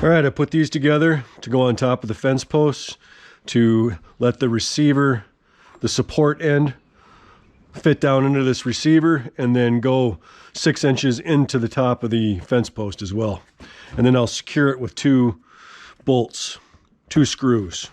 All right, I put these together to go on top of the fence posts to let the receiver, the support end, fit down into this receiver and then go 6 inches into the top of the fence post as well. And then I'll secure it with 2 bolts, 2 screws.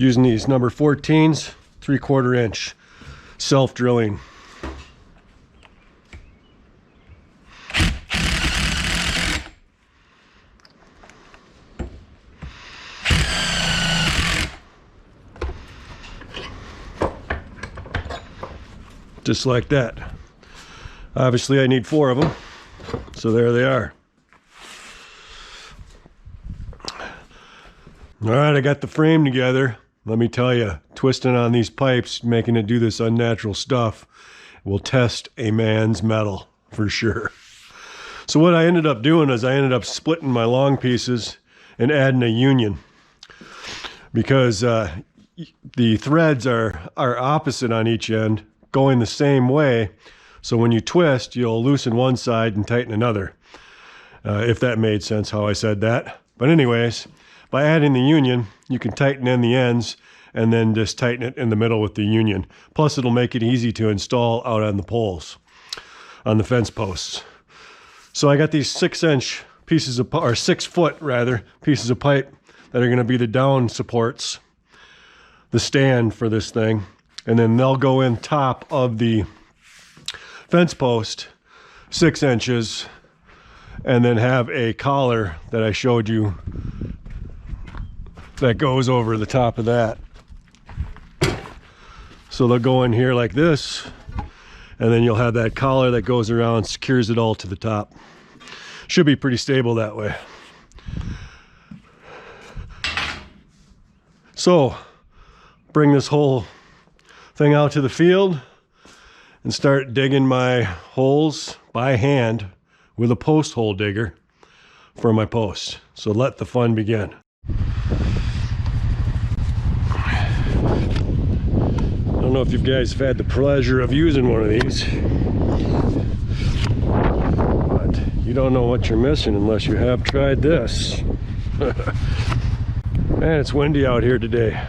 Using these number 14s, 3/4 inch self-drilling. Just like that. Obviously I need 4 of them, so there they are. All right, I got the frame together. Let me tell you, twisting on these pipes, making it do this unnatural stuff, will test a man's mettle for sure. So what I ended up doing is I ended up splitting my long pieces and adding a union, because the threads are opposite on each end, going the same way. So when you twist, you'll loosen one side and tighten another. If that made sense how I said that. But anyways, by adding the union, you can tighten in the ends and then just tighten it in the middle with the union. Plus it'll make it easy to install out on the poles, on the fence posts. So I got these 6-inch pieces of, or 6-foot rather, pieces of pipe that are gonna be the down supports, the stand for this thing. And then they'll go in top of the fence post, 6 inches, and then have a collar that I showed you that goes over the top of that. So they'll go in here like this, and then you'll have that collar that goes around, secures it all to the top. Should be pretty stable that way. So bring this whole thing out to the field and start digging my holes by hand with a post hole digger for my posts. So let the fun begin. I don't know if you guys have had the pleasure of using one of these, but you don't know what you're missing unless you have tried this. Man, it's windy out here today.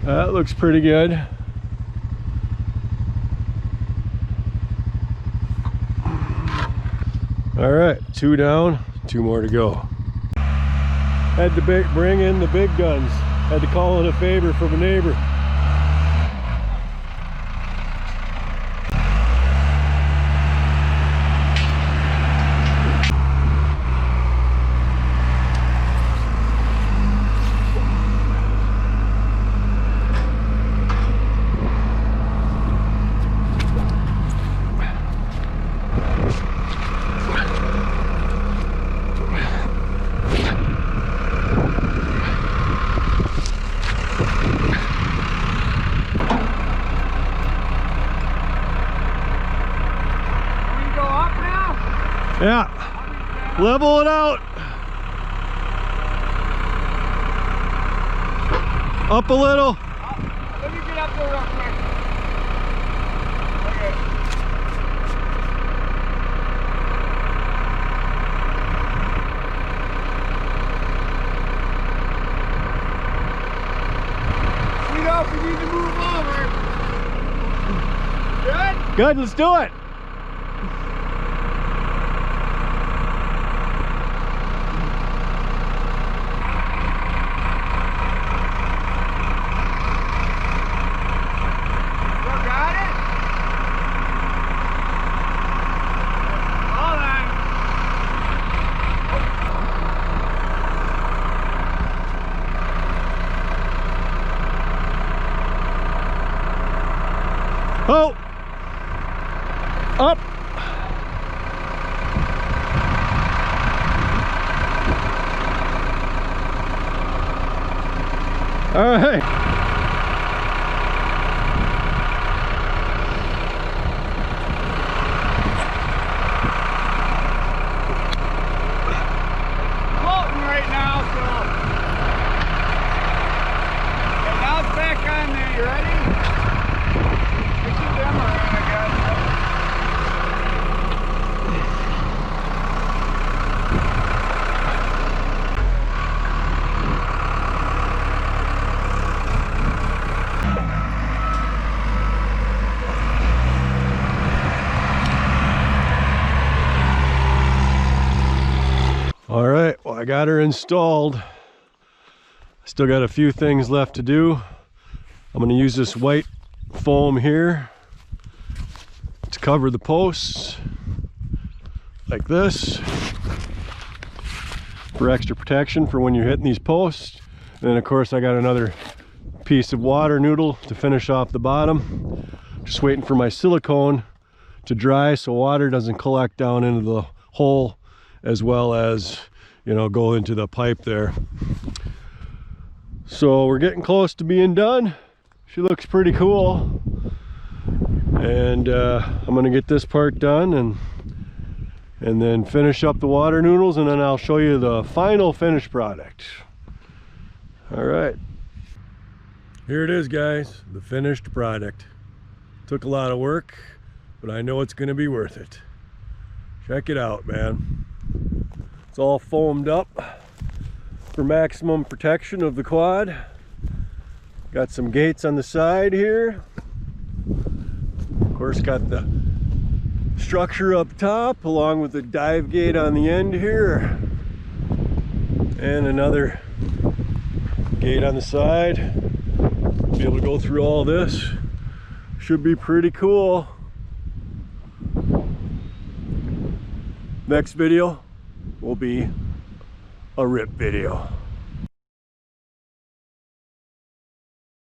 That looks pretty good. All right, 2 down, 2 more to go. Had to bring in the big guns. Had to call in a favor from a neighbor. Yeah, level it out. Up a little. Let me get up there real quick. Okay. We know if we need to move over. Good? Good, let's do it. Oh! Up! All right. Floating right now, so. Okay, now it's back on there. You ready? Get your dimmer in, I guess. All right, well, I got her installed. Still got a few things left to do. I'm going to use this white foam here to cover the posts like this for extra protection for when you're hitting these posts. And then of course I got another piece of water noodle to finish off the bottom. Just waiting for my silicone to dry so water doesn't collect down into the hole, as well as, you know, go into the pipe there. So we're getting close to being done. She looks pretty cool. And I'm gonna get this part done and then finish up the water noodles, and then I'll show you the final finished product. All right. Here it is, guys, the finished product. Took a lot of work, but I know it's gonna be worth it. Check it out, man. It's all foamed up for maximum protection of the quad. Got some gates on the side here. Of course, got the structure up top along with the dive gate on the end here. And another gate on the side. Be able to go through all this. Should be pretty cool. Next video will be a rip video.